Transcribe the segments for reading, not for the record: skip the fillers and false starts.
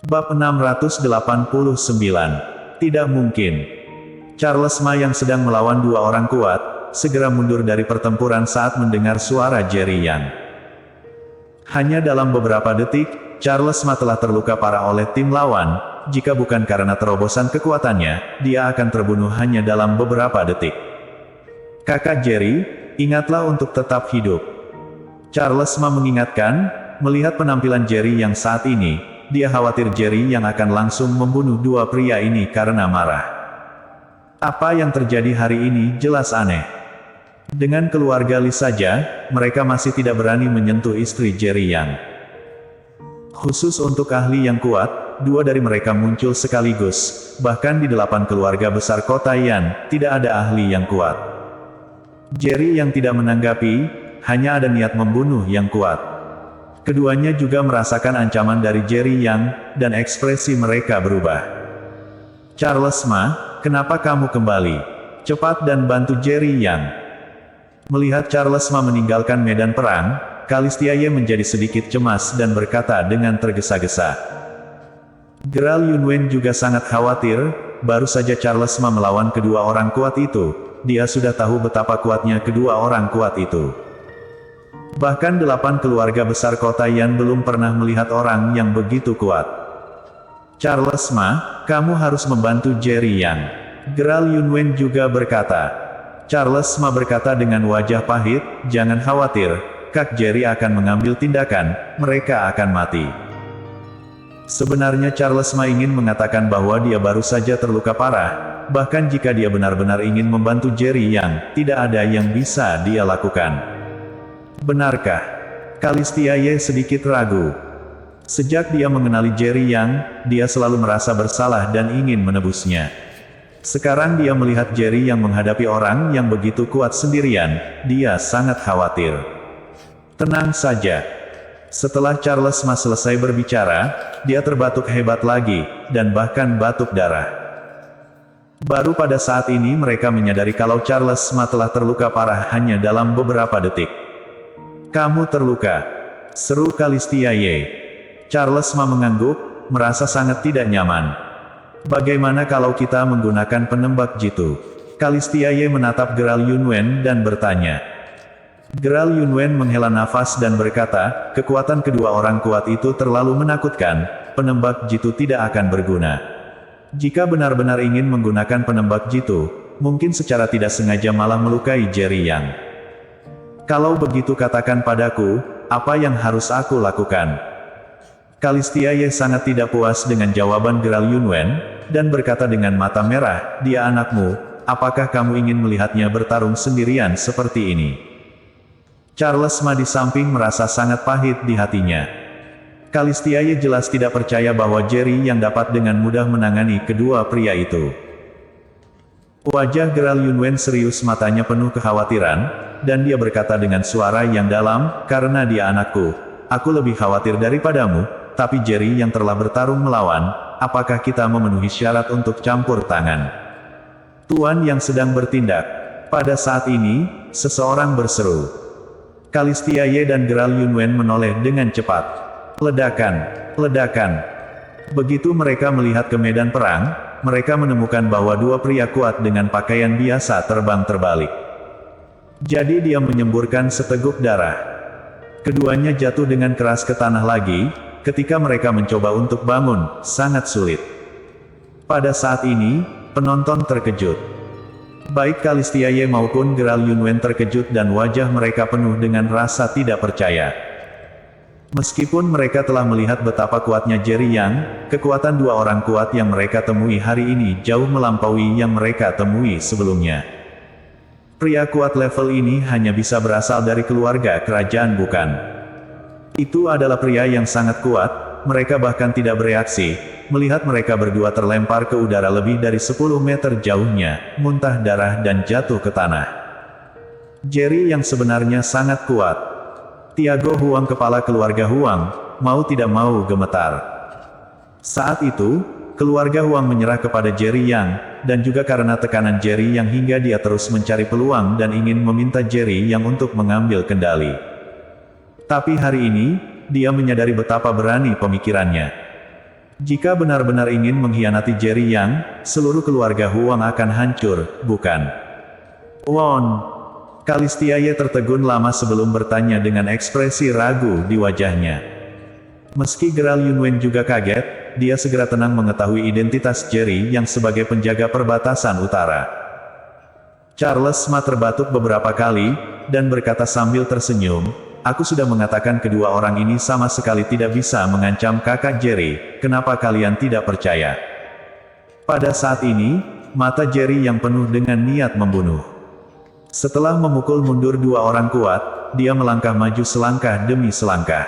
Bab 689. Tidak mungkin. Charles Ma yang sedang melawan dua orang kuat, segera mundur dari pertempuran saat mendengar suara Jerry Yang. Hanya dalam beberapa detik, Charles Ma telah terluka parah oleh tim lawan. Jika bukan karena terobosan kekuatannya, dia akan terbunuh hanya dalam beberapa detik. Kakak Jerry, ingatlah untuk tetap hidup. Charles Ma mengingatkan, melihat penampilan Jerry yang saat ini, dia khawatir Jerry yang akan langsung membunuh dua pria ini karena marah. Apa yang terjadi hari ini jelas aneh. Dengan keluarga Lee saja, mereka masih tidak berani menyentuh istri Jerry Yang. Khusus untuk ahli yang kuat, dua dari mereka muncul sekaligus, bahkan di 8 keluarga besar kota Yan, tidak ada ahli yang kuat. Jerry yang tidak menanggapi, hanya ada niat membunuh yang kuat. Keduanya juga merasakan ancaman dari Jerry Yang, dan ekspresi mereka berubah. Charles Ma, kenapa kamu kembali? Cepat dan bantu Jerry Yang. Melihat Charles Ma meninggalkan medan perang, Kalistiaye menjadi sedikit cemas dan berkata dengan tergesa-gesa. Gerald Yunwen juga sangat khawatir, baru saja Charles Ma melawan kedua orang kuat itu, dia sudah tahu betapa kuatnya kedua orang kuat itu. Bahkan 8 keluarga besar kota Yan belum pernah melihat orang yang begitu kuat. Charles Ma, kamu harus membantu Jerry Yang. Gerald Yunwen juga berkata. Charles Ma berkata dengan wajah pahit, jangan khawatir, Kak Jerry akan mengambil tindakan, mereka akan mati. Sebenarnya Charles Ma ingin mengatakan bahwa dia baru saja terluka parah, bahkan jika dia benar-benar ingin membantu Jerry Yang, tidak ada yang bisa dia lakukan. Benarkah? Kalistiaye sedikit ragu. Sejak dia mengenali Jerry Yang, dia selalu merasa bersalah dan ingin menebusnya. Sekarang dia melihat Jerry yang menghadapi orang yang begitu kuat sendirian, dia sangat khawatir. Tenang saja. Setelah Charles Ma selesai berbicara, dia terbatuk hebat lagi, dan bahkan batuk darah. Baru pada saat ini mereka menyadari kalau Charles Ma telah terluka parah hanya dalam beberapa detik. Kamu terluka, seru Kalistiaye. Charles Ma mengangguk, merasa sangat tidak nyaman. Bagaimana kalau kita menggunakan penembak jitu? Kalistiaye menatap Gerald Yunwen dan bertanya. Gerald Yunwen menghela nafas dan berkata, kekuatan kedua orang kuat itu terlalu menakutkan, penembak jitu tidak akan berguna. Jika benar-benar ingin menggunakan penembak jitu, mungkin secara tidak sengaja malah melukai Jerry Yang. Kalau begitu katakan padaku, apa yang harus aku lakukan? Kalistiaye sangat tidak puas dengan jawaban Gerald Yunwen, dan berkata dengan mata merah, dia anakmu, apakah kamu ingin melihatnya bertarung sendirian seperti ini? Charles Ma di samping merasa sangat pahit di hatinya. Kalistiaye jelas tidak percaya bahwa Jerry yang dapat dengan mudah menangani kedua pria itu. Wajah Gerald Yunwen serius, matanya penuh kekhawatiran, dan dia berkata dengan suara yang dalam, karena dia anakku, aku lebih khawatir daripadamu, tapi Jerry yang telah bertarung melawan, apakah kita memenuhi syarat untuk campur tangan? Tuan yang sedang bertindak. Pada saat ini, seseorang berseru. Kalistiaye dan Gerald Yunwen menoleh dengan cepat. Ledakan, ledakan. Begitu mereka melihat ke medan perang, mereka menemukan bahwa dua pria kuat dengan pakaian biasa terbang terbalik. Jadi dia menyemburkan seteguk darah. Keduanya jatuh dengan keras ke tanah lagi, ketika mereka mencoba untuk bangun, sangat sulit. Pada saat ini, penonton terkejut. Baik Kalistiaye maupun Gerald Yunwen terkejut dan wajah mereka penuh dengan rasa tidak percaya. Meskipun mereka telah melihat betapa kuatnya Jerry Yang, kekuatan dua orang kuat yang mereka temui hari ini jauh melampaui yang mereka temui sebelumnya. Pria kuat level ini hanya bisa berasal dari keluarga kerajaan bukan? Itu adalah pria yang sangat kuat, mereka bahkan tidak bereaksi, melihat mereka berdua terlempar ke udara lebih dari 10 meter jauhnya, muntah darah dan jatuh ke tanah. Jerry yang sebenarnya sangat kuat. Tiago Huang, kepala keluarga Huang, mau tidak mau gemetar. Saat itu, keluarga Huang menyerah kepada Jerry Yang, dan juga karena tekanan Jerry Yang hingga dia terus mencari peluang dan ingin meminta Jerry Yang untuk mengambil kendali. Tapi hari ini, dia menyadari betapa berani pemikirannya. Jika benar-benar ingin mengkhianati Jerry Yang, seluruh keluarga Huang akan hancur, bukan? Won. Kalistia Ye tertegun lama sebelum bertanya dengan ekspresi ragu di wajahnya. Meski Gerald Yunwen juga kaget, dia segera tenang mengetahui identitas Jerry Yang sebagai penjaga perbatasan utara. Charles Ma terbatuk beberapa kali, dan berkata sambil tersenyum, "Aku sudah mengatakan kedua orang ini sama sekali tidak bisa mengancam kakak Jerry, kenapa kalian tidak percaya?" Pada saat ini, mata Jerry yang penuh dengan niat membunuh. Setelah memukul mundur dua orang kuat, dia melangkah maju selangkah demi selangkah.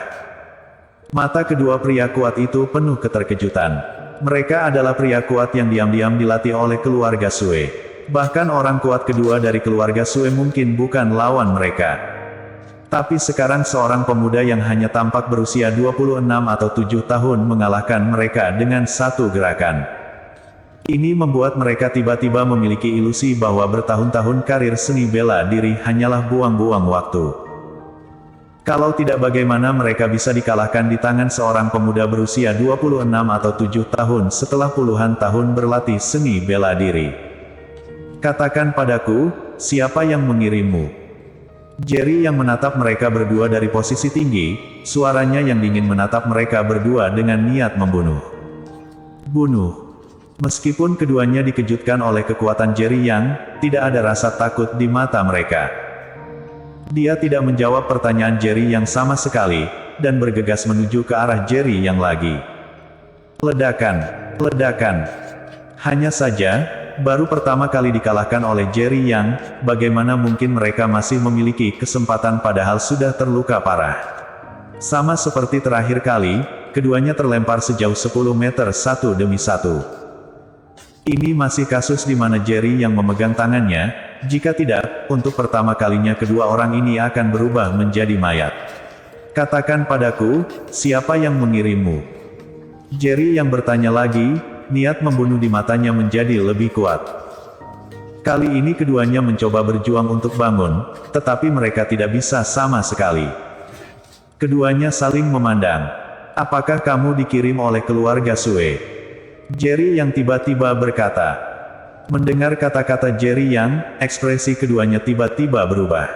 Mata kedua pria kuat itu penuh keterkejutan. Mereka adalah pria kuat yang diam-diam dilatih oleh keluarga Sue. Bahkan orang kuat kedua dari keluarga Sue mungkin bukan lawan mereka. Tapi sekarang seorang pemuda yang hanya tampak berusia 26 atau 7 tahun mengalahkan mereka dengan satu gerakan. Ini membuat mereka tiba-tiba memiliki ilusi bahwa bertahun-tahun karir seni bela diri hanyalah buang-buang waktu. Kalau tidak, bagaimana mereka bisa dikalahkan di tangan seorang pemuda berusia 26 atau 7 tahun setelah puluhan tahun berlatih seni bela diri? Katakan padaku, siapa yang mengirimmu? Jerry yang menatap mereka berdua dari posisi tinggi, suaranya yang dingin menatap mereka berdua dengan niat membunuh. Bunuh. Meskipun keduanya dikejutkan oleh kekuatan Jerry Yang, tidak ada rasa takut di mata mereka. Dia tidak menjawab pertanyaan Jerry Yang sama sekali, dan bergegas menuju ke arah Jerry Yang lagi. Ledakan, ledakan. Hanya saja, baru pertama kali dikalahkan oleh Jerry Yang, bagaimana mungkin mereka masih memiliki kesempatan padahal sudah terluka parah. Sama seperti terakhir kali, keduanya terlempar sejauh 10 meter satu demi satu. Ini masih kasus di mana Jerry yang memegang tangannya, jika tidak, untuk pertama kalinya kedua orang ini akan berubah menjadi mayat. Katakan padaku, siapa yang mengirimmu? Jerry yang bertanya lagi, niat membunuh di matanya menjadi lebih kuat. Kali ini keduanya mencoba berjuang untuk bangun, tetapi mereka tidak bisa sama sekali. Keduanya saling memandang. Apakah kamu dikirim oleh keluarga Sue? Jerry yang tiba-tiba berkata. Mendengar kata-kata Jerry Yang, ekspresi keduanya tiba-tiba berubah.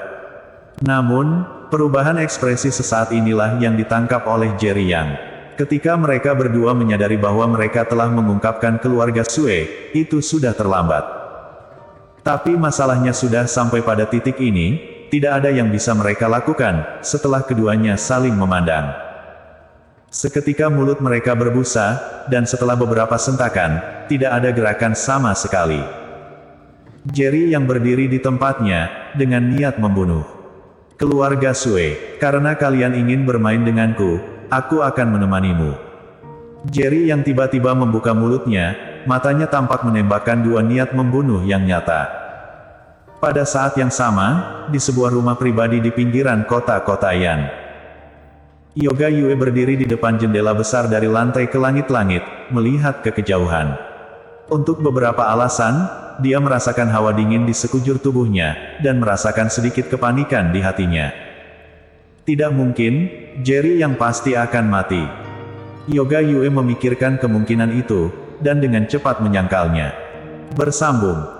Namun, perubahan ekspresi sesaat inilah yang ditangkap oleh Jerry Yang. Ketika mereka berdua menyadari bahwa mereka telah mengungkapkan keluarga Sue, itu sudah terlambat. Tapi masalahnya sudah sampai pada titik ini, tidak ada yang bisa mereka lakukan, setelah keduanya saling memandang. Seketika mulut mereka berbusa, dan setelah beberapa sentakan, tidak ada gerakan sama sekali. Jerry yang berdiri di tempatnya, dengan niat membunuh. Keluarga Sue, karena kalian ingin bermain denganku, aku akan menemanimu. Jerry yang tiba-tiba membuka mulutnya, matanya tampak menembakkan dua niat membunuh yang nyata. Pada saat yang sama, di sebuah rumah pribadi di pinggiran kota Yan. Yoga Yue berdiri di depan jendela besar dari lantai ke langit-langit, melihat ke kejauhan. Untuk beberapa alasan, dia merasakan hawa dingin di sekujur tubuhnya, dan merasakan sedikit kepanikan di hatinya. Tidak mungkin, Jerry yang pasti akan mati. Yoga Yue memikirkan kemungkinan itu, dan dengan cepat menyangkalnya. Bersambung.